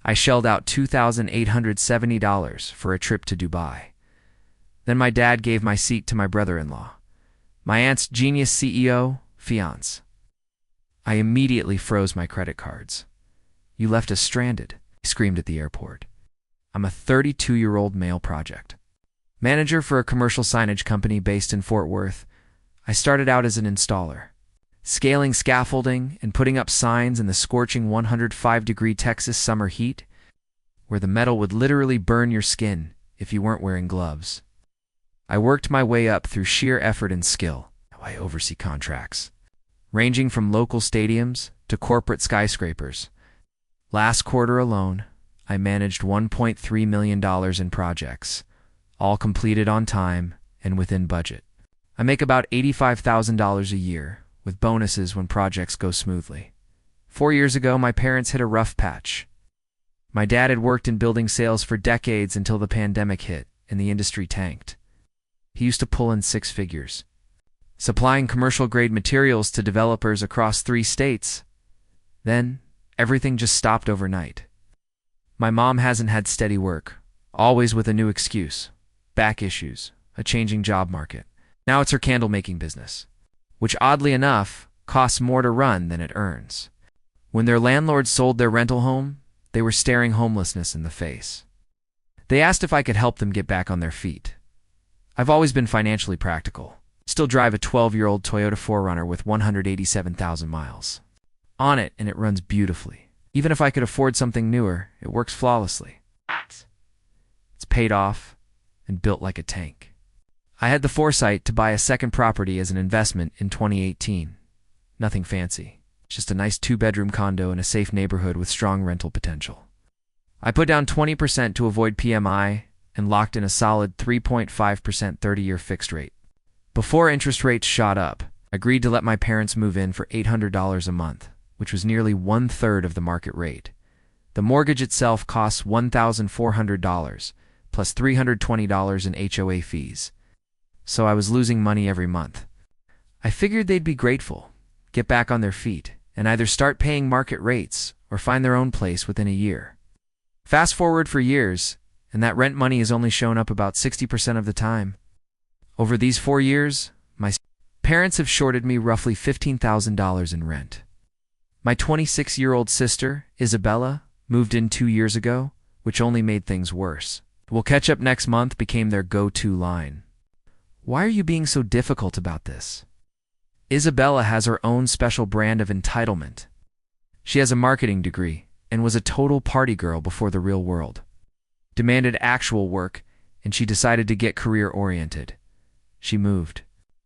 I shelled out $2,870 for a trip to Dubai. Then my dad gave my seat to my brother-in-law, my aunt's genius CEO, fiancé. I immediately froze my credit cards. "You left us stranded," he screamed at the airport. I'm a 32-year-old male project manager for a commercial signage company based in Fort Worth. I started out as an installer, scaling scaffolding and putting up signs in the scorching 105-degree Texas summer heat, where the metal would literally burn your skin if you weren't wearing gloves. I worked my way up through sheer effort and skill. I oversee contracts, ranging from local stadiums to corporate skyscrapers. Last quarter alone, I managed $1.3 million in projects, all completed on time and within budget. I make about $85,000 a year, with bonuses when projects go smoothly. 4 years ago, my parents hit a rough patch. My dad had worked in building sales for decades until the pandemic hit and the industry tanked. He used to pull in 6 figures, supplying commercial-grade materials to developers across 3 states. Then, everything just stopped overnight. My mom hasn't had steady work, always with a new excuse: back issues, a changing job market. Now it's her candle-making business, which oddly enough costs more to run than it earns. When their landlord sold their rental home, they were staring homelessness in the face. They asked if I could help them get back on their feet. I've always been financially practical. Still drive a 12-year-old Toyota 4Runner with 187,000 miles on it, and it runs beautifully. Even if I could afford something newer, it works flawlessly. It's paid off and built like a tank. I had the foresight to buy a second property as an investment in 2018. Nothing fancy, just a nice 2-bedroom condo in a safe neighborhood with strong rental potential. I put down 20% to avoid PMI and locked in a solid 3.5% 30-year fixed rate. Before interest rates shot up, I agreed to let my parents move in for $800 a month, which was nearly 1/3 of the market rate. The mortgage itself costs $1,400, plus $320 in HOA fees. So I was losing money every month. I figured they'd be grateful, get back on their feet, and either start paying market rates or find their own place within a year. Fast forward for years, and that rent money has only shown up about 60% of the time. Over these 4 years, my parents have shorted me roughly $15,000 in rent. My 26-year-old sister, Isabella, moved in 2 years ago, which only made things worse. "We'll catch up next month" became their go-to line. Why are you being so difficult about this? Isabella has her own special brand of entitlement. She has a marketing degree and was a total party girl before the real world. Demanded actual work, and she decided to get career-oriented. She moved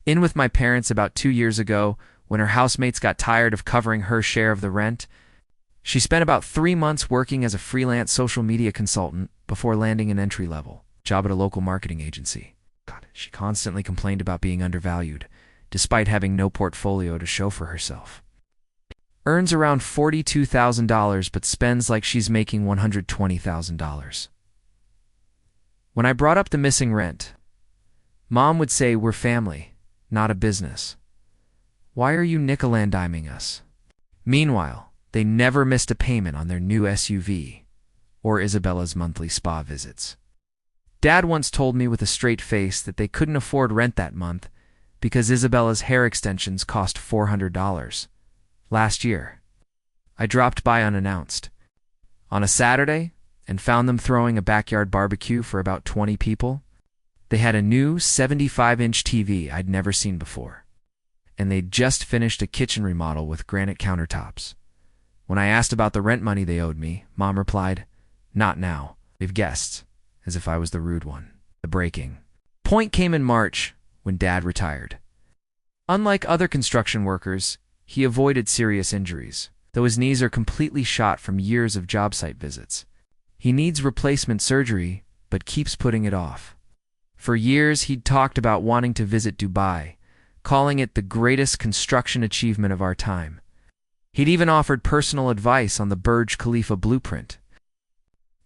in with my parents about 2 years ago when her housemates got tired of covering her share of the rent. She spent about 3 months working as a freelance social media consultant before landing an entry-level job at a local marketing agency. She constantly complained about being undervalued, despite having no portfolio to show for herself. Earns around $42,000 but spends like she's making $120,000. When I brought up the missing rent, Mom would say, "We're family, not a business. Why are you nickel-and-diming us?" Meanwhile, they never missed a payment on their new SUV or Isabella's monthly spa visits. Dad once told me with a straight face that they couldn't afford rent that month because Isabella's hair extensions cost $400. Last year, I dropped by unannounced on a Saturday and found them throwing a backyard barbecue for about 20 people. They had a new 75-inch TV I'd never seen before, and they'd just finished a kitchen remodel with granite countertops. When I asked about the rent money they owed me, Mom replied, "Not now. They've guests," as if I was the rude one. The breaking point came in March when Dad retired. Unlike other construction workers, he avoided serious injuries, though his knees are completely shot from years of job site visits. He needs replacement surgery, but keeps putting it off. For years, he'd talked about wanting to visit Dubai, calling it the greatest construction achievement of our time. He'd even offered personal advice on the Burj Khalifa blueprint.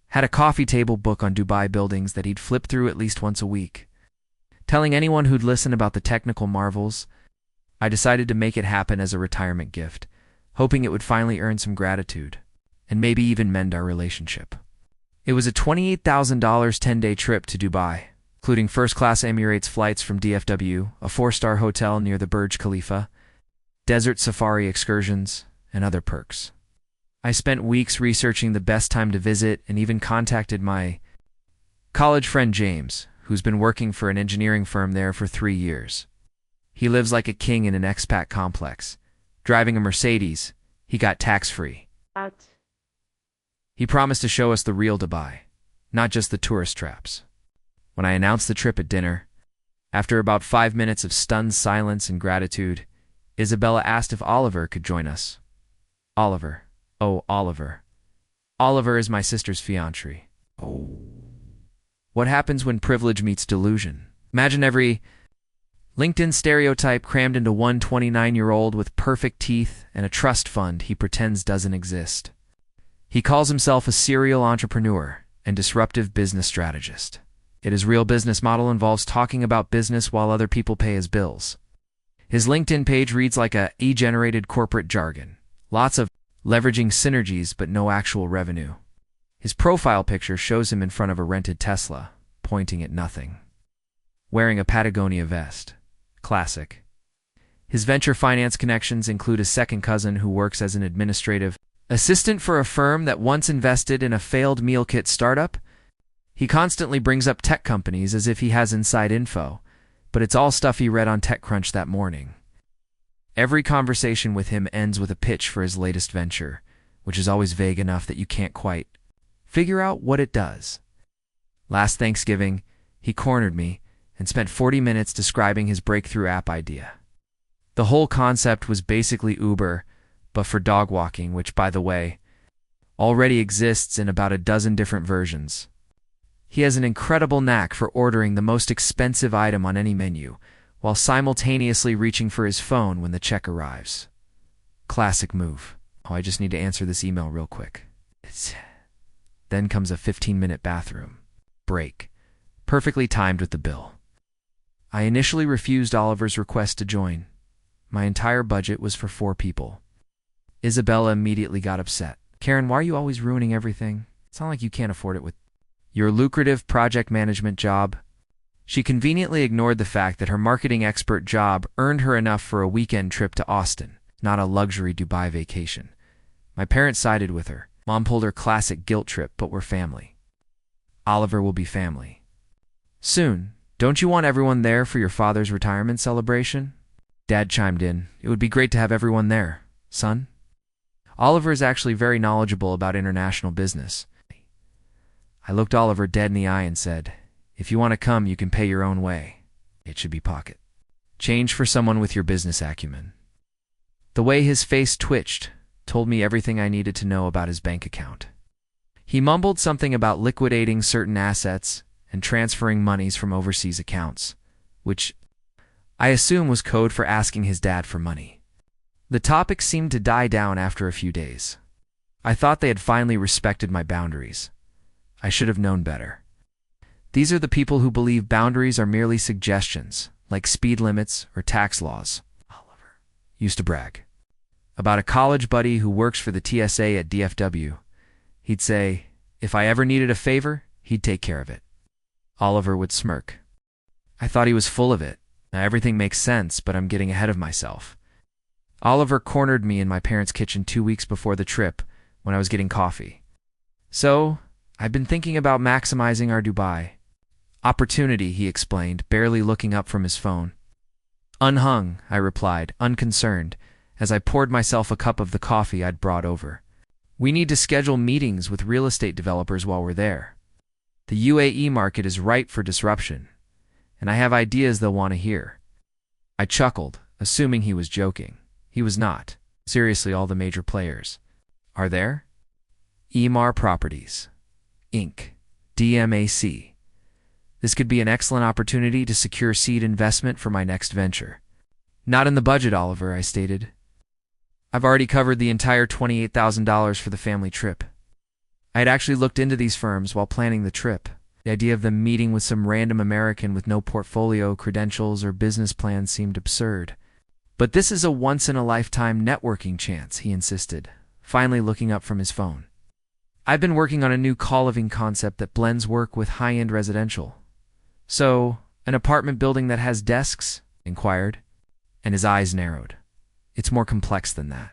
Had a coffee table book on Dubai buildings that he'd flip through at least once a week. Telling anyone who'd listen about the technical marvels, I decided to make it happen as a retirement gift, hoping it would finally earn some gratitude. and maybe even mend our relationship. It was a $28,000 10-day trip to Dubai, including first-class Emirates flights from DFW, a 4-star hotel near the Burj Khalifa, desert safari excursions, and other perks. I spent weeks researching the best time to visit and even contacted my college friend James, who's been working for an engineering firm there for 3 years. He lives like a king in an expat complex. Driving a Mercedes, he got tax-free. He promised to show us the real Dubai, not just the tourist traps. When I announced the trip at dinner, after about 5 minutes of stunned silence and gratitude, Isabella asked if Oliver could join us. Oliver. Oh, Oliver. Oliver is my sister's fiancé. Oh. What happens when privilege meets delusion? Imagine every LinkedIn stereotype crammed into one 29-year-old with perfect teeth and a trust fund he pretends doesn't exist. He calls himself a serial entrepreneur and disruptive business strategist. Yet his real business model involves talking about business while other people pay his bills. His LinkedIn page reads like a E-generated corporate jargon. Lots of leveraging synergies but no actual revenue. His profile picture shows him in front of a rented Tesla, pointing at nothing. Wearing a Patagonia vest. Classic. His venture finance connections include a second cousin who works as an administrative assistant for a firm that once invested in a failed meal kit startup. He constantly brings up tech companies as if he has inside info, but it's all stuff he read on TechCrunch that morning. Every conversation with him ends with a pitch for his latest venture, which is always vague enough that you can't quite figure out what it does. Last Thanksgiving, he cornered me and spent 40 minutes describing his breakthrough app idea. The whole concept was basically Uber, but for dog walking, which, by the way, already exists in about a dozen different versions. He has an incredible knack for ordering the most expensive item on any menu, while simultaneously reaching for his phone when the check arrives. Classic move. Oh, I just need to answer this email real quick. Then comes a 15-minute bathroom break, perfectly timed with the bill. I initially refused Oliver's request to join. My entire budget was for 4 people. Isabella immediately got upset. Karen, why are you always ruining everything? It's not like you can't afford it with your lucrative project management job. She conveniently ignored the fact that her marketing expert job earned her enough for a weekend trip to Austin, not a luxury Dubai vacation. My parents sided with her. Mom pulled her classic guilt trip, but we're family. Oliver will be family. Soon. Don't you want everyone there for your father's retirement celebration? Dad chimed in. It would be great to have everyone there, son. Oliver is actually very knowledgeable about international business. I looked Oliver dead in the eye and said, if you want to come, you can pay your own way. It should be pocket change for someone with your business acumen. The way his face twitched told me everything I needed to know about his bank account. He mumbled something about liquidating certain assets and transferring monies from overseas accounts, which I assume was code for asking his dad for money. The topic seemed to die down after a few days. I thought they had finally respected my boundaries. I should have known better. These are the people who believe boundaries are merely suggestions, like speed limits or tax laws. Oliver used to brag about a college buddy who works for the TSA at DFW. He'd say, if I ever needed a favor, he'd take care of it. Oliver would smirk. I thought he was full of it. Now everything makes sense, but I'm getting ahead of myself. Oliver cornered me in my parents' kitchen 2 weeks before the trip when I was getting coffee. So, I've been thinking about maximizing our Dubai opportunity, he explained, barely looking up from his phone. Unhung, I replied, unconcerned, as I poured myself a cup of the coffee I'd brought over. We need to schedule meetings with real estate developers while we're there. The UAE market is ripe for disruption, and I have ideas they'll want to hear. I chuckled, assuming he was joking. He was not. Seriously, all the major players are there. Emaar Properties, Inc., DMAC. This could be an excellent opportunity to secure seed investment for my next venture. Not in the budget, Oliver, I stated. I've already covered the entire $28,000 for the family trip. I had actually looked into these firms while planning the trip. The idea of them meeting with some random American with no portfolio, credentials, or business plan seemed absurd. But this is a once-in-a-lifetime networking chance, he insisted, finally looking up from his phone. I've been working on a new co-living concept that blends work with high-end residential. So, an apartment building that has desks? Inquired, and his eyes narrowed. It's more complex than that.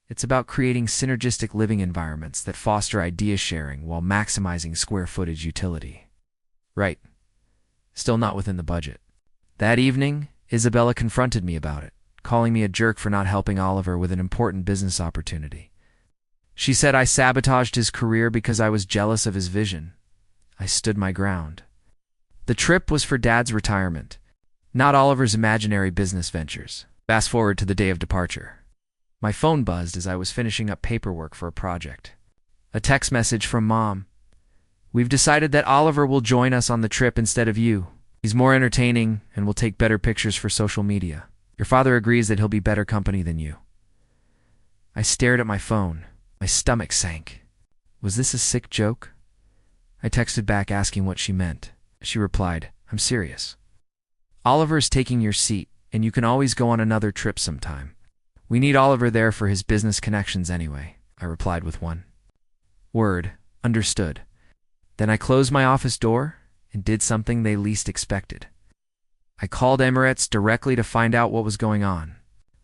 It's about creating synergistic living environments that foster idea sharing while maximizing square footage utility. Right. Still not within the budget. That evening, Isabella confronted me about it, calling me a jerk for not helping Oliver with an important business opportunity. She said I sabotaged his career because I was jealous of his vision. I stood my ground. The trip was for Dad's retirement, not Oliver's imaginary business ventures. Fast forward to the day of departure. My phone buzzed as I was finishing up paperwork for a project. A text message from Mom. We've decided that Oliver will join us on the trip instead of you. He's more entertaining and will take better pictures for social media. Your father agrees that he'll be better company than you. I stared at my phone. My stomach sank. Was this a sick joke? I texted back asking what she meant. She replied, I'm serious. Oliver is taking your seat, and you can always go on another trip sometime. We need Oliver there for his business connections anyway, I replied with one word. Understood. Then I closed my office door and did something they least expected. I called Emirates directly to find out what was going on.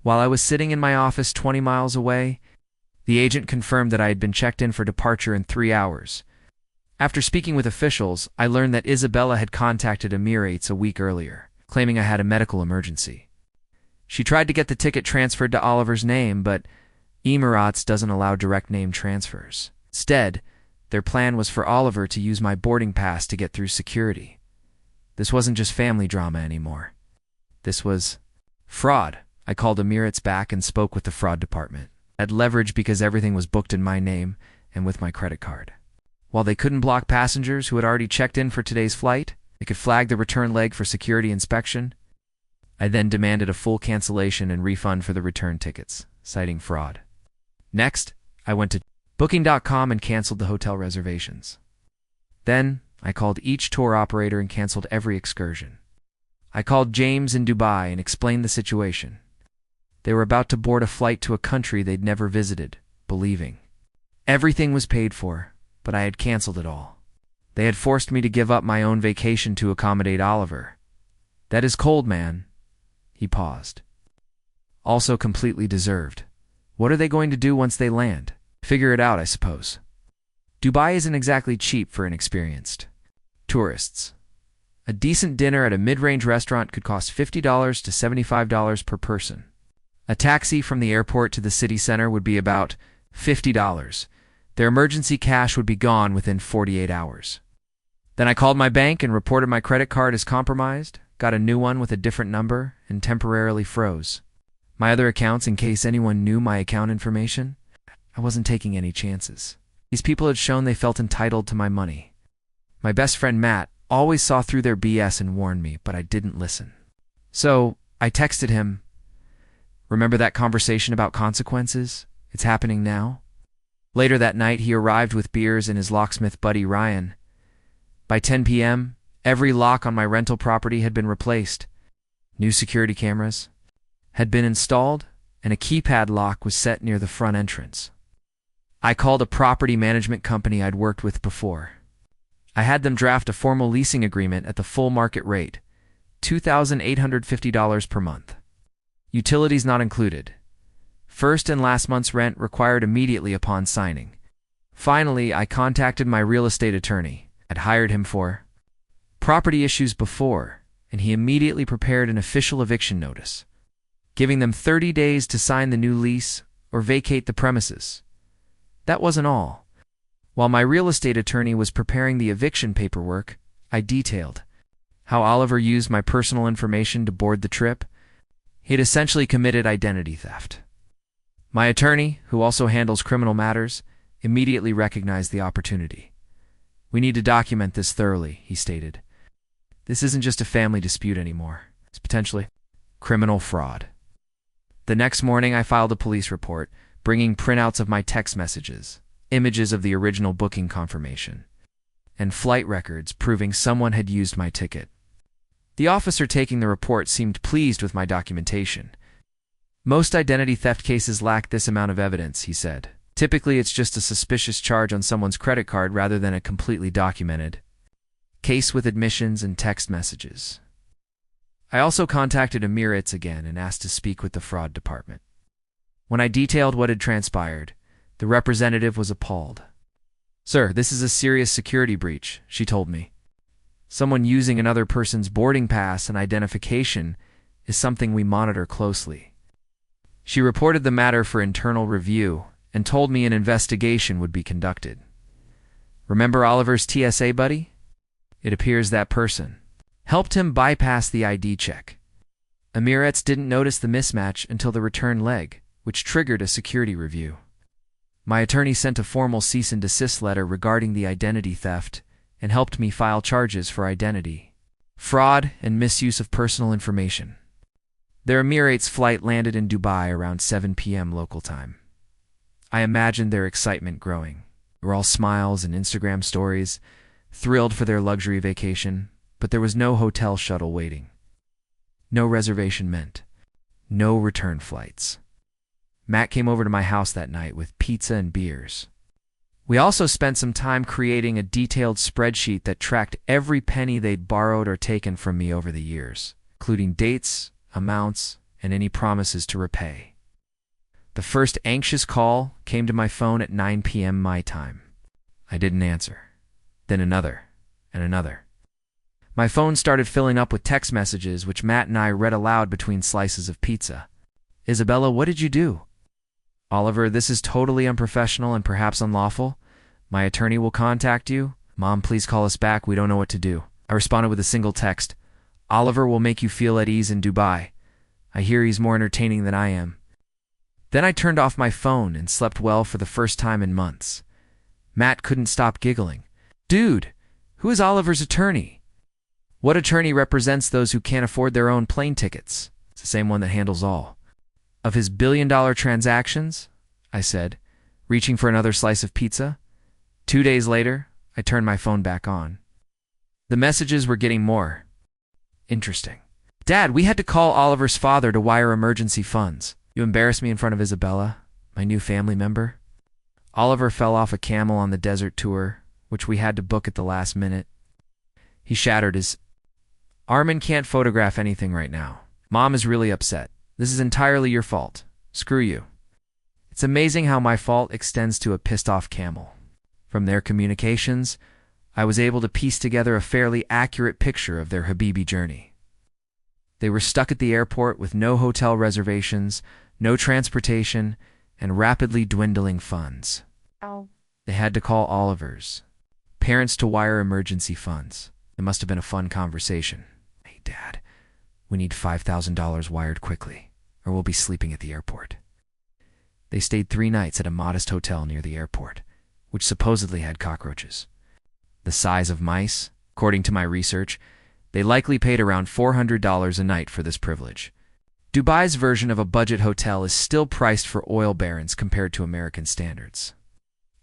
While I was sitting in my office 20 miles away, the agent confirmed that I had been checked in for departure in 3 hours. After speaking with officials, I learned that Isabella had contacted Emirates a week earlier, claiming I had a medical emergency. She tried to get the ticket transferred to Oliver's name, but Emirates doesn't allow direct name transfers. Instead, their plan was for Oliver to use my boarding pass to get through security. This wasn't just family drama anymore. This was fraud. I called Emirates back and spoke with the fraud department. I had leverage because everything was booked in my name and with my credit card. While they couldn't block passengers who had already checked in for today's flight, they could flag the return leg for security inspection. I then demanded a full cancellation and refund for the return tickets, citing fraud. Next, I went to Booking.com and canceled the hotel reservations. Then, I called each tour operator and canceled every excursion. I called James in Dubai and explained the situation. They were about to board a flight to a country they'd never visited, believing everything was paid for, but I had canceled it all. They had forced me to give up my own vacation to accommodate Oliver. That is cold, man. He paused. Also completely deserved. What are they going to do once they land? Figure it out, I suppose. Dubai isn't exactly cheap for inexperienced tourists. A decent dinner at a mid-range restaurant could cost $50 to $75 per person. A taxi from the airport to the city center would be about $50. Their emergency cash would be gone within 48 hours. Then I called my bank and reported my credit card as compromised, got a new one with a different number, and temporarily froze my other accounts in case anyone knew my account information. I wasn't taking any chances. These people had shown they felt entitled to my money. My best friend Matt always saw through their BS and warned me, but I didn't listen. So I texted him, "Remember that conversation about consequences? It's happening now." Later that night, he arrived with beers and his locksmith buddy Ryan. By 10 p.m., every lock on my rental property had been replaced. New security cameras had been installed, and a keypad lock was set near the front entrance. I called a property management company I'd worked with before. I had them draft a formal leasing agreement at the full market rate, $2,850 per month. Utilities not included. First and last month's rent required immediately upon signing. Finally, I contacted my real estate attorney. I'd hired him for property issues before, and he immediately prepared an official eviction notice, giving them 30 days to sign the new lease or vacate the premises. That wasn't all. While my real estate attorney was preparing the eviction paperwork, I detailed how Oliver used my personal information to board the trip. He had essentially committed identity theft. My attorney, who also handles criminal matters, immediately recognized the opportunity. "We need to document this thoroughly," he stated. "This isn't just a family dispute anymore. It's potentially criminal fraud." The next morning, I filed a police report, bringing printouts of my text messages, images of the original booking confirmation, and flight records proving someone had used my ticket. The officer taking the report seemed pleased with my documentation. "Most identity theft cases lack this amount of evidence," he said. Typically, it's just a suspicious charge on someone's credit card rather than a completely documented case with admissions and text messages. I also contacted Emirates again and asked to speak with the fraud department. When I detailed what had transpired, the representative was appalled. "Sir, this is a serious security breach," she told me. "Someone using another person's boarding pass and identification is something we monitor closely." She reported the matter for internal review and told me an investigation would be conducted. Remember Oliver's TSA buddy? It appears that person helped him bypass the ID check. Emirates didn't notice the mismatch until the return leg, which triggered a security review. My attorney sent a formal cease and desist letter regarding the identity theft and helped me file charges for identity fraud and misuse of personal information. Their Emirates flight landed in Dubai around 7 p.m. local time. I imagined their excitement growing. They were all smiles and Instagram stories, thrilled for their luxury vacation, but there was no hotel shuttle waiting. No reservation meant no return flights. Matt came over to my house that night with pizza and beers. We also spent some time creating a detailed spreadsheet that tracked every penny they'd borrowed or taken from me over the years, including dates, amounts, and any promises to repay. The first anxious call came to my phone at 9 p.m. my time. I didn't answer. Then another, and another. My phone started filling up with text messages, which Matt and I read aloud between slices of pizza. "Isabella, what did you do?" "Oliver, this is totally unprofessional and perhaps unlawful. My attorney will contact you. Mom, please call us back. We don't know what to do." I responded with a single text. "Oliver will make you feel at ease in Dubai. I hear he's more entertaining than I am." Then I turned off my phone and slept well for the first time in months. Matt couldn't stop giggling. "Dude, who is Oliver's attorney?" "What attorney represents those who can't afford their own plane tickets?" "It's the same one that handles all of his billion-dollar transactions," I said, reaching for another slice of pizza. 2 days later, I turned my phone back on. The messages were getting more interesting. "Dad, we had to call Oliver's father to wire emergency funds. You embarrassed me in front of Isabella, my new family member." Oliver fell off a camel on the desert tour, which we had to book at the last minute. He shattered his arm and can't photograph anything right now. Mom is really upset. "This is entirely your fault. Screw you." It's amazing how my fault extends to a pissed-off camel. From their communications, I was able to piece together a fairly accurate picture of their Habibi journey. They were stuck at the airport with no hotel reservations, no transportation, and rapidly dwindling funds. They had to call Oliver's parents to wire emergency funds. It must have been a fun conversation. "Hey, Dad, we need $5,000 wired quickly, or we'll be sleeping at the airport." They stayed 3 nights at a modest hotel near the airport, which supposedly had cockroaches. The size of mice, according to my research, they likely paid around $400 a night for this privilege. Dubai's version of a budget hotel is still priced for oil barons compared to American standards.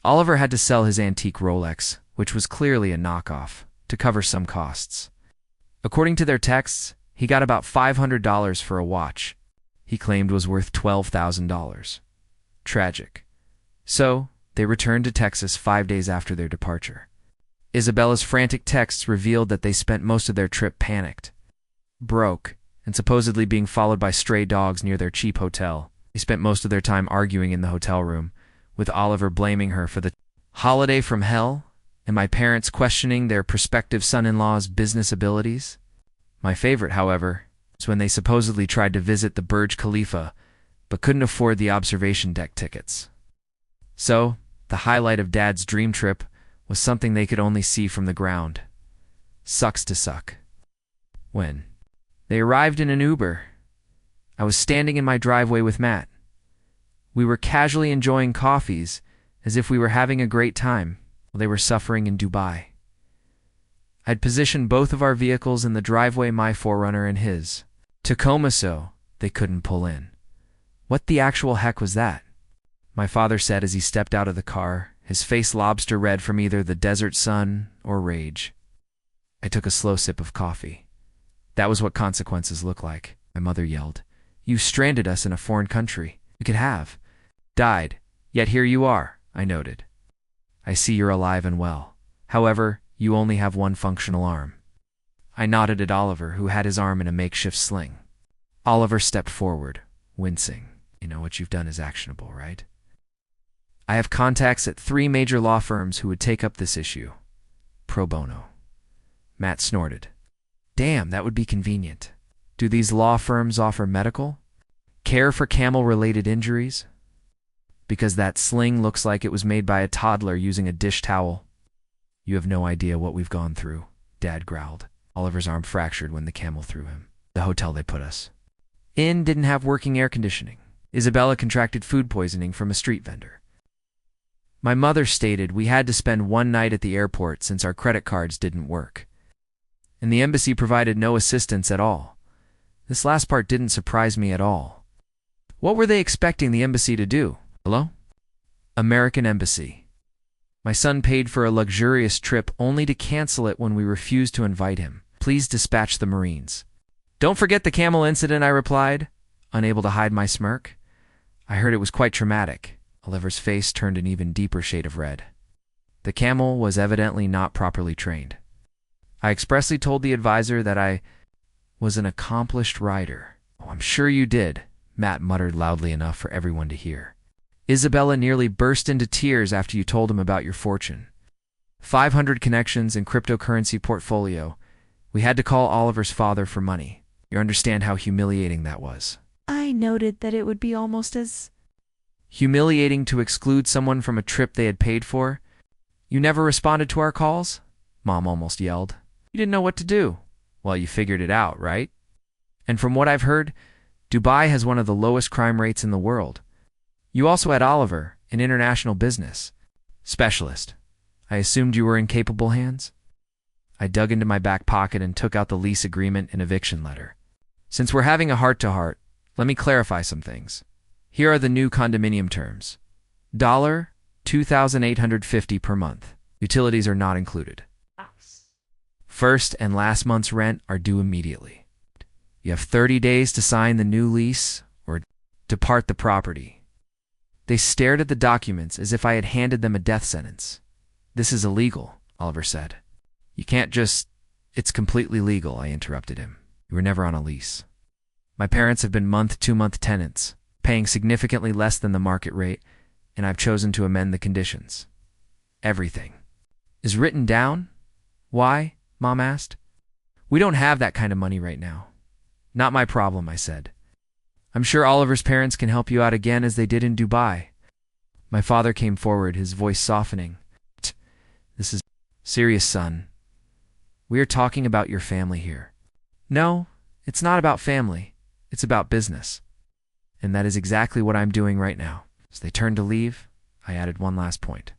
Oliver had to sell his antique Rolex, which was clearly a knockoff, to cover some costs. According to their texts, he got about $500 for a watch he claimed was worth $12,000. Tragic. So, they returned to Texas 5 days after their departure. Isabella's frantic texts revealed that they spent most of their trip panicked, broke, and supposedly being followed by stray dogs near their cheap hotel. They spent most of their time arguing in the hotel room, with Oliver blaming her for the holiday from hell, and my parents questioning their prospective son-in-law's business abilities. My favorite, however, is when they supposedly tried to visit the Burj Khalifa, but couldn't afford the observation deck tickets. So, the highlight of Dad's dream trip was something they could only see from the ground. Sucks to suck. When they arrived in an Uber, I was standing in my driveway with Matt. We were casually enjoying coffees as if we were having a great time while they were suffering in Dubai. I'd positioned both of our vehicles in the driveway, my 4Runner and his Tacoma, so they couldn't pull in. "What the actual heck was that?" my father said as he stepped out of the car, his face lobster red from either the desert sun or rage. I took a slow sip of coffee. "That was what consequences look like," my mother yelled. "You stranded us in a foreign country. We could have died. Yet here you are, I noted. I see you're alive and well. However, you only have one functional arm. I nodded at Oliver, who had his arm in a makeshift sling. Oliver stepped forward, wincing. You know what you've done is actionable, right? I have contacts at 3 major law firms who would take up this issue. Pro bono. Matt snorted. Damn, that would be convenient. Do these law firms offer medical? Care for camel-related injuries? Because that sling looks like it was made by a toddler using a dish towel. You have no idea what we've gone through, Dad growled. Oliver's arm fractured when the camel threw him. The hotel they put us in didn't have working air conditioning. Isabella contracted food poisoning from a street vendor. My mother stated we had to spend one night at the airport since our credit cards didn't work. And the embassy provided no assistance at all. This last part didn't surprise me at all. What were they expecting the embassy to do? Hello? American Embassy. My son paid for a luxurious trip only to cancel it when we refused to invite him. Please dispatch the Marines. Don't forget the camel incident, I replied, unable to hide my smirk. I heard it was quite traumatic. Oliver's face turned an even deeper shade of red. The camel was evidently not properly trained. I expressly told the advisor that I was an accomplished rider. Oh, I'm sure you did, Matt muttered loudly enough for everyone to hear. Isabella nearly burst into tears after you told him about your fortune. 500 connections in cryptocurrency portfolio. We had to call Oliver's father for money. You understand how humiliating that was. I noted that it would be almost as humiliating to exclude someone from a trip they had paid for. You never responded to our calls? Mom almost yelled. You didn't know what to do. Well, you figured it out, right? And from what I've heard, Dubai has one of the lowest crime rates in the world. You also had Oliver, an international business specialist. I assumed you were in capable hands? I dug into my back pocket and took out the lease agreement and eviction letter. Since we're having a heart-to-heart, let me clarify some things. Here are the new condominium terms. $2,850 per month. Utilities are not included. First and last month's rent are due immediately. You have 30 days to sign the new lease or depart the property. They stared at the documents as if I had handed them a death sentence. This is illegal, Oliver said. You can't just... It's completely legal, I interrupted him. You were never on a lease. My parents have been month-to-month tenants, paying significantly less than the market rate, and I've chosen to amend the conditions. Everything is written down? Why? Mom asked. We don't have that kind of money right now. Not my problem, I said. I'm sure Oliver's parents can help you out again as they did in Dubai. My father came forward, his voice softening. This is serious, son. We are talking about your family here. No, it's not about family. It's about business. And that is exactly what I'm doing right now. As they turned to leave, I added one last point.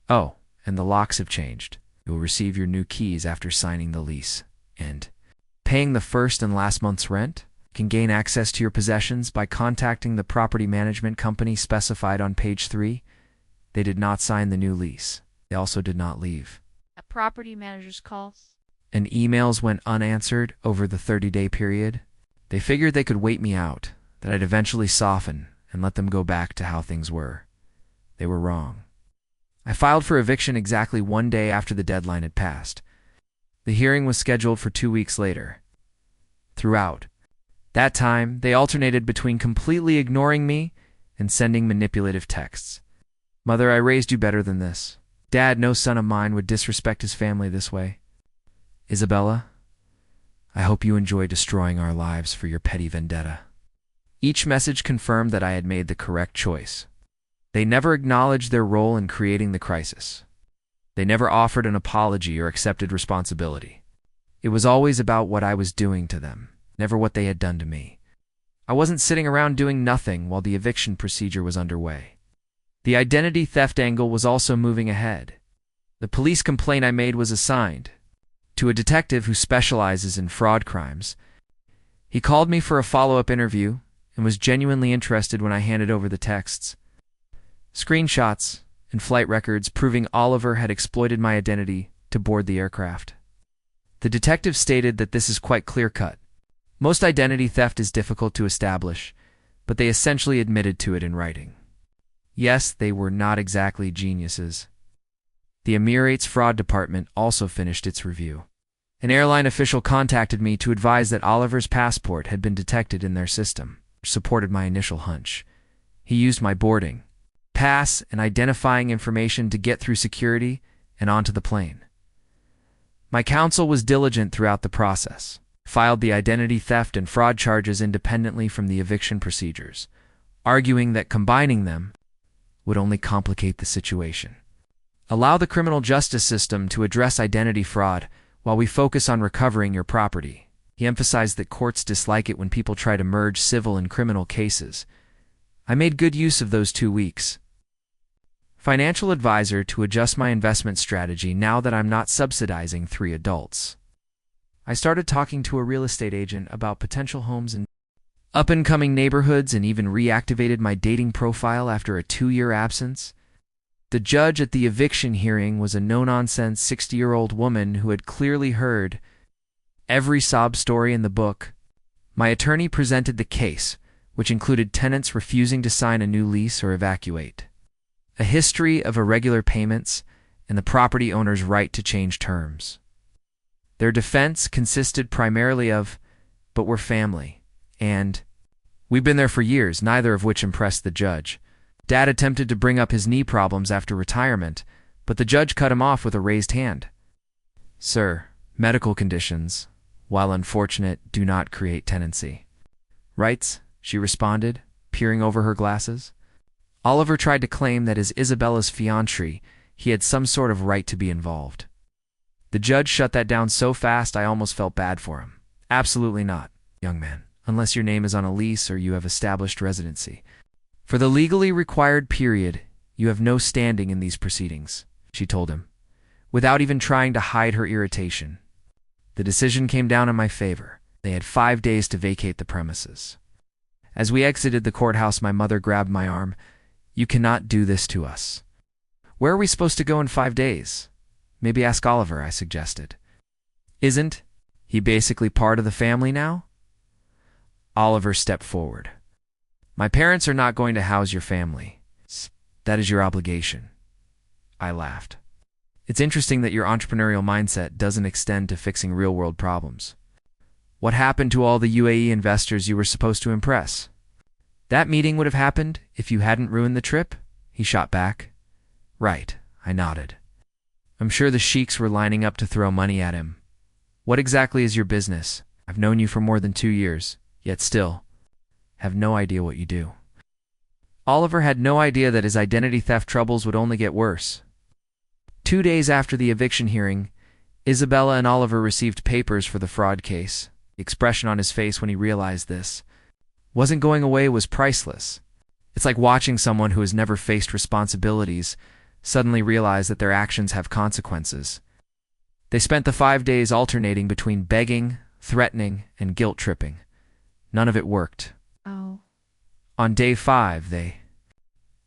Oh, and the locks have changed. You will receive your new keys after signing the lease. And paying the first and last month's rent? Can gain access to your possessions by contacting the property management company specified on page 3. They did not sign the new lease. They also did not leave. a property manager's calls. And emails went unanswered over the 30-day period. They figured they could wait me out, that I'd eventually soften and let them go back to how things were. They were wrong. I filed for eviction exactly 1 day after the deadline had passed. The hearing was scheduled for 2 weeks later. Throughout that time, they alternated between completely ignoring me and sending manipulative texts. Mother, I raised you better than this. Dad, no son of mine would disrespect his family this way. Isabella, I hope you enjoy destroying our lives for your petty vendetta. Each message confirmed that I had made the correct choice. They never acknowledged their role in creating the crisis. They never offered an apology or accepted responsibility. It was always about what I was doing to them, never what they had done to me. I wasn't sitting around doing nothing while the eviction procedure was underway. The identity theft angle was also moving ahead. The police complaint I made was assigned to a detective who specializes in fraud crimes. He called me for a follow-up interview and was genuinely interested when I handed over the texts. Screenshots and flight records proving Oliver had exploited my identity to board the aircraft. The detective stated that this is quite clear-cut. Most identity theft is difficult to establish, but they essentially admitted to it in writing. Yes, they were not exactly geniuses. The Emirates Fraud Department also finished its review. An airline official contacted me to advise that Oliver's passport had been detected in their system, which supported my initial hunch. He used my boarding pass and identifying information to get through security and onto the plane. My counsel was diligent throughout the process, filed the identity theft and fraud charges independently from the eviction procedures, arguing that combining them would only complicate the situation. Allow the criminal justice system to address identity fraud while we focus on recovering your property. He emphasized that courts dislike it when people try to merge civil and criminal cases. I made good use of those 2 weeks. Financial advisor to adjust my investment strategy now that I'm not subsidizing 3 adults. I started talking to a real estate agent about potential homes in up-and-coming neighborhoods and even reactivated my dating profile after a 2-year absence. The judge at the eviction hearing was a no-nonsense 60-year-old woman who had clearly heard every sob story in the book. My attorney presented the case, which included tenants refusing to sign a new lease or evacuate, a history of irregular payments, and the property owner's right to change terms. Their defense consisted primarily of, "But we're family," and "We've been there for years," neither of which impressed the judge. Dad attempted to bring up his knee problems after retirement, but the judge cut him off with a raised hand. "Sir, medical conditions, while unfortunate, do not create tenancy." "Rights?" she responded, peering over her glasses. Oliver tried to claim that as Isabella's fiancé, he had some sort of right to be involved. The judge shut that down so fast I almost felt bad for him. "Absolutely not, young man, unless your name is on a lease or you have established residency. For the legally required period, you have no standing in these proceedings," she told him, without even trying to hide her irritation. The decision came down in my favor. They had 5 days to vacate the premises. As we exited the courthouse, my mother grabbed my arm. "You cannot do this to us." "Where are we supposed to go in 5 days? Maybe ask Oliver," I suggested. "Isn't he basically part of the family now?" Oliver stepped forward. "My parents are not going to house your family. That is your obligation." I laughed. "It's interesting that your entrepreneurial mindset doesn't extend to fixing real-world problems. What happened to all the UAE investors you were supposed to impress?" "That meeting would have happened if you hadn't ruined the trip," he shot back. "Right," I nodded. I'm sure the sheiks were lining up to throw money at him. "What exactly is your business? I've known you for more than 2 years, yet still have no idea what you do." Oliver had no idea that his identity theft troubles would only get worse. 2 days after the eviction hearing, Isabella and Oliver received papers for the fraud case. The expression on his face when he realized this wasn't going away was priceless. It's like watching someone who has never faced responsibilities suddenly realize that their actions have consequences. They spent the 5 days alternating between begging, threatening, and guilt-tripping. None of it worked. Oh. On day 5, they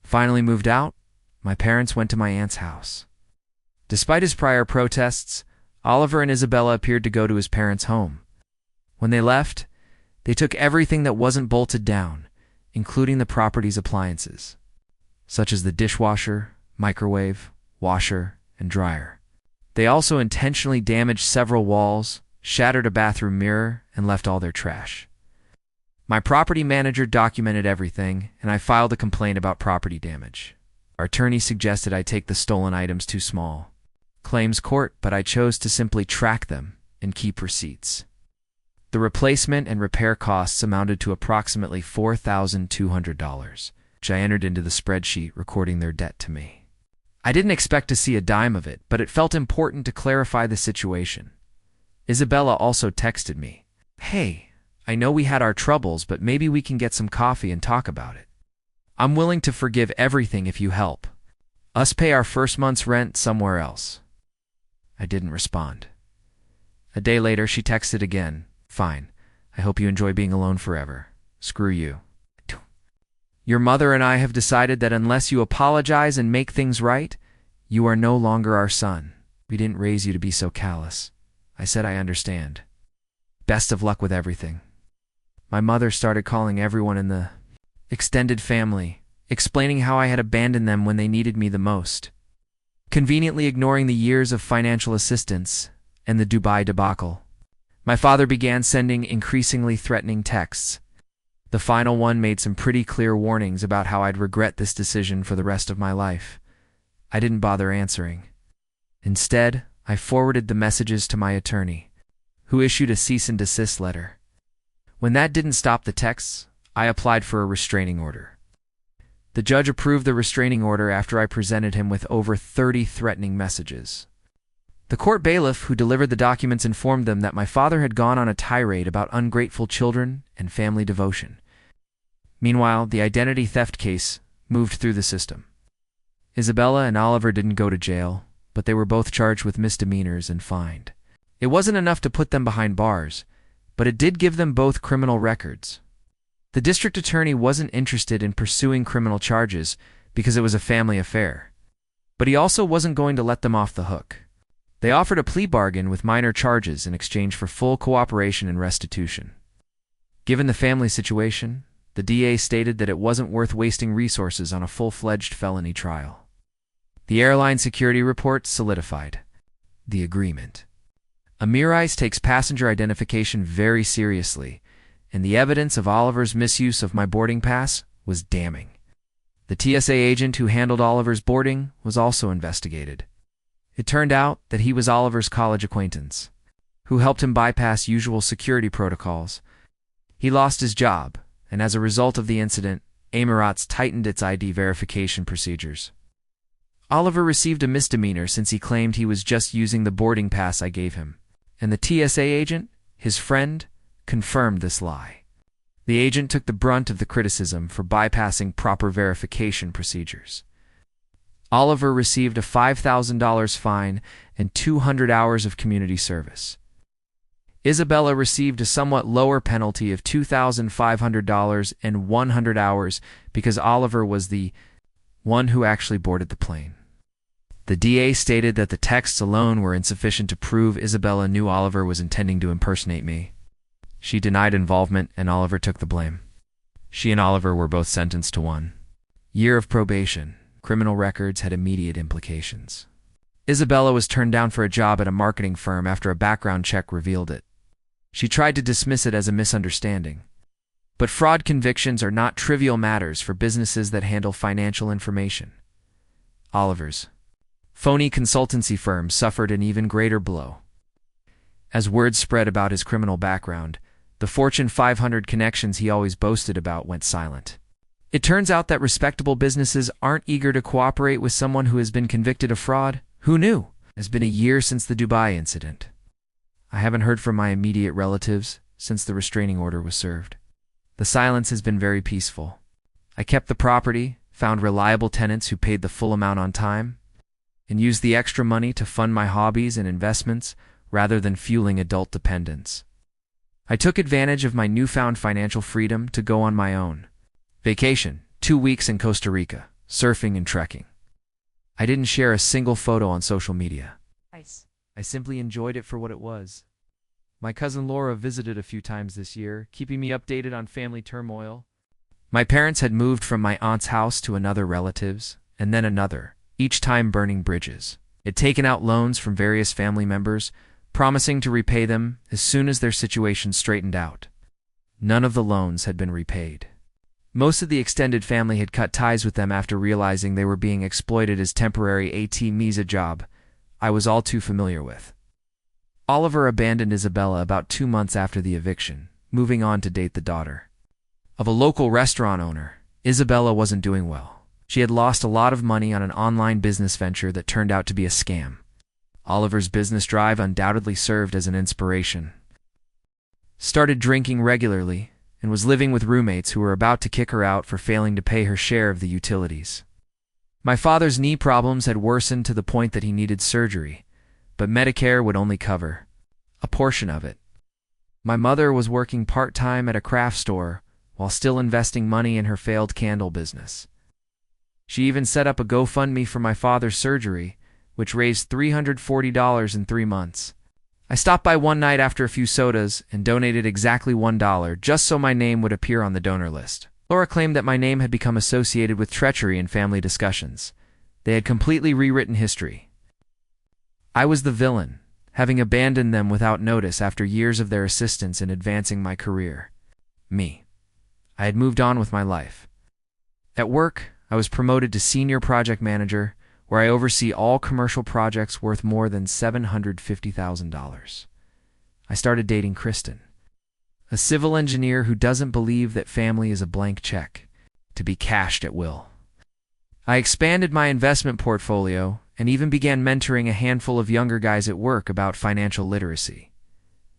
finally moved out. My parents went to my aunt's house. Despite his prior protests, Oliver and Isabella appeared to go to his parents' home. When they left, they took everything that wasn't bolted down, including the property's appliances, such as the dishwasher, microwave, washer, and dryer. They also intentionally damaged several walls, shattered a bathroom mirror, and left all their trash. My property manager documented everything, and I filed a complaint about property damage. Our attorney suggested I take the stolen items to small claims court, but I chose to simply track them and keep receipts. The replacement and repair costs amounted to approximately $4,200, which I entered into the spreadsheet recording their debt to me. I didn't expect to see a dime of it, but it felt important to clarify the situation. Isabella also texted me, "Hey, I know we had our troubles, but maybe we can get some coffee and talk about it. I'm willing to forgive everything if you help us pay our first month's rent somewhere else." I didn't respond. A day later, she texted again, "Fine. I hope you enjoy being alone forever. Screw you. Your mother and I have decided that unless you apologize and make things right, you are no longer our son. We didn't raise you to be so callous." I said I understand. "Best of luck with everything." My mother started calling everyone in the extended family, explaining how I had abandoned them when they needed me the most, conveniently ignoring the years of financial assistance and the Dubai debacle. My father began sending increasingly threatening texts. The final one made some pretty clear warnings about how I'd regret this decision for the rest of my life. I didn't bother answering. Instead, I forwarded the messages to my attorney, who issued a cease and desist letter. When that didn't stop the texts, I applied for a restraining order. The judge approved the restraining order after I presented him with over 30 threatening messages. The court bailiff who delivered the documents informed them that my father had gone on a tirade about ungrateful children and family devotion. Meanwhile, the identity theft case moved through the system. Isabella and Oliver didn't go to jail, but they were both charged with misdemeanors and fined. It wasn't enough to put them behind bars, but it did give them both criminal records. The district attorney wasn't interested in pursuing criminal charges because it was a family affair, but he also wasn't going to let them off the hook. They offered a plea bargain with minor charges in exchange for full cooperation and restitution. Given the family situation, the DA stated that it wasn't worth wasting resources on a full-fledged felony trial. The airline security report solidified the agreement. Amirais takes passenger identification very seriously, and the evidence of Oliver's misuse of my boarding pass was damning. The TSA agent who handled Oliver's boarding was also investigated. It turned out that he was Oliver's college acquaintance, who helped him bypass usual security protocols. He lost his job, and as a result of the incident, Emirates tightened its ID verification procedures. Oliver received a misdemeanor since he claimed he was just using the boarding pass I gave him, and the TSA agent, his friend, confirmed this lie. The agent took the brunt of the criticism for bypassing proper verification procedures. Oliver received a $5,000 fine and 200 hours of community service. Isabella received a somewhat lower penalty of $2,500 and 100 hours because Oliver was the one who actually boarded the plane. The DA stated that the texts alone were insufficient to prove Isabella knew Oliver was intending to impersonate me. She denied involvement, and Oliver took the blame. She and Oliver were both sentenced to 1 year of probation. Criminal records had immediate implications. Isabella was turned down for a job at a marketing firm after a background check revealed it. She tried to dismiss it as a misunderstanding. But fraud convictions are not trivial matters for businesses that handle financial information. Oliver's phony consultancy firm suffered an even greater blow. As word spread about his criminal background, the Fortune 500 connections he always boasted about went silent. It turns out that respectable businesses aren't eager to cooperate with someone who has been convicted of fraud. Who knew? It's been a year since the Dubai incident. I haven't heard from my immediate relatives since the restraining order was served. The silence has been very peaceful. I kept the property, found reliable tenants who paid the full amount on time, and used the extra money to fund my hobbies and investments rather than fueling adult dependence. I took advantage of my newfound financial freedom to go on my own vacation, 2 weeks in Costa Rica, surfing and trekking. I didn't share a single photo on social media. Nice. I simply enjoyed it for what it was. My cousin Laura visited a few times this year, keeping me updated on family turmoil. My parents had moved from my aunt's house to another relative's, and then another, each time burning bridges. Had taken out loans from various family members, promising to repay them as soon as their situation straightened out. None of the loans had been repaid. Most of the extended family had cut ties with them after realizing they were being exploited as temporary AT-Misa job I was all too familiar with. Oliver abandoned Isabella about 2 months after the eviction, moving on to date the daughter of a local restaurant owner. Isabella wasn't doing well. She had lost a lot of money on an online business venture that turned out to be a scam. Oliver's business drive undoubtedly served as an inspiration. Started drinking regularly and was living with roommates who were about to kick her out for failing to pay her share of the utilities. My father's knee problems had worsened to the point that he needed surgery, but Medicare would only cover a portion of it. My mother was working part-time at a craft store while still investing money in her failed candle business. She even set up a GoFundMe for my father's surgery, which raised $340 in 3 months. I stopped by one night after a few sodas and donated exactly $1 just so my name would appear on the donor list. Laura claimed that my name had become associated with treachery in family discussions. They had completely rewritten history. I was the villain, having abandoned them without notice after years of their assistance in advancing my career. Me. I had moved on with my life. At work, I was promoted to senior project manager, where I oversee all commercial projects worth more than $750,000. I started dating Kristen, a civil engineer who doesn't believe that family is a blank check, to be cashed at will. I expanded my investment portfolio and even began mentoring a handful of younger guys at work about financial literacy.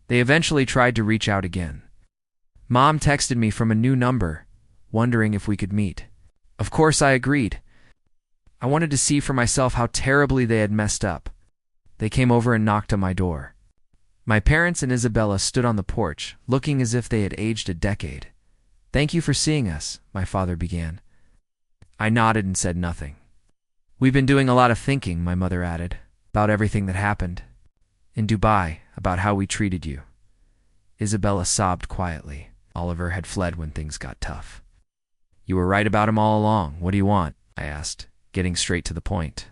They eventually tried to reach out again. Mom texted me from a new number, wondering if we could meet. Of course, I agreed. I wanted to see for myself how terribly they had messed up. They came over and knocked on my door. My parents and Isabella stood on the porch, looking as if they had aged a decade. "Thank you for seeing us," my father began. I nodded and said nothing. "We've been doing a lot of thinking," my mother added, "about everything that happened. In Dubai, about how we treated you." Isabella sobbed quietly. Oliver had fled when things got tough. "You were right about him all along. What do you want?" I asked, getting straight to the point.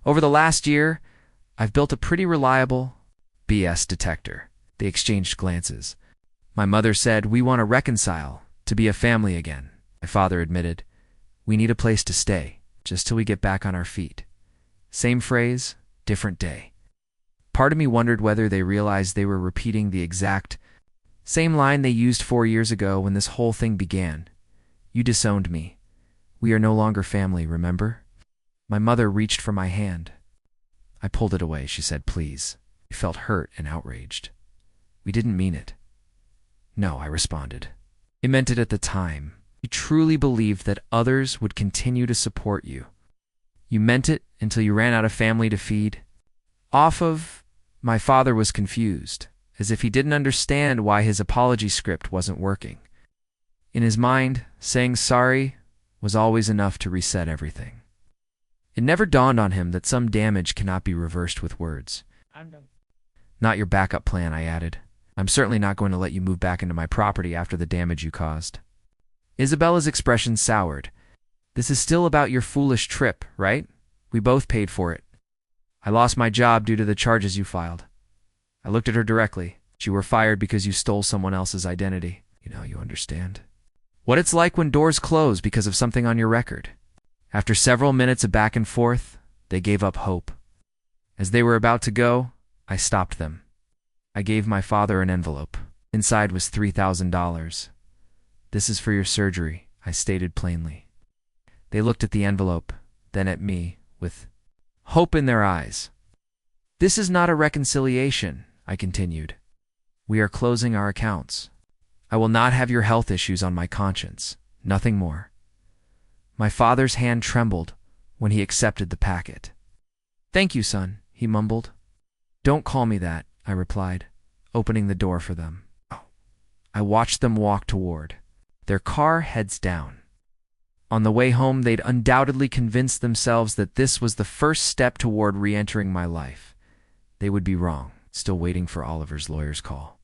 "Over the last year, I've built a pretty reliable BS detector." They exchanged glances. My mother said, "We want to reconcile, to be a family again." My father admitted, "We need a place to stay, just till we get back on our feet." Same phrase, different day. Part of me wondered whether they realized they were repeating the exact same line they used 4 years ago when this whole thing began. "You disowned me. We are no longer family, remember?" My mother reached for my hand. I pulled it away. She said, "Please." I felt hurt and outraged. "We didn't mean it." "No," I responded. "I meant it at the time. You truly believed that others would continue to support you. You meant it until you ran out of family to feed off of." My father was confused, as if he didn't understand why his apology script wasn't working. In his mind, saying sorry was always enough to reset everything. It never dawned on him that some damage cannot be reversed with words. I'm done. "Not your backup plan," I added. "I'm certainly not going to let you move back into my property after the damage you caused." Isabella's expression soured. "This is still about your foolish trip, right? We both paid for it. I lost my job due to the charges you filed." I looked at her directly. "You were fired because you stole someone else's identity. You understand what it's like when doors close because of something on your record." After several minutes of back and forth, they gave up hope. As they were about to go, I stopped them. I gave my father an envelope. Inside was $3,000. "This is for your surgery," I stated plainly. They looked at the envelope, then at me, with hope in their eyes. "This is not a reconciliation," I continued. "We are closing our accounts. I will not have your health issues on my conscience. Nothing more." My father's hand trembled when he accepted the packet. "Thank you, son," he mumbled. "Don't call me that," I replied, opening the door for them. I watched them walk toward their car, heads down. On the way home, they'd undoubtedly convinced themselves that this was the first step toward re-entering my life. They would be wrong, still waiting for Oliver's lawyer's call.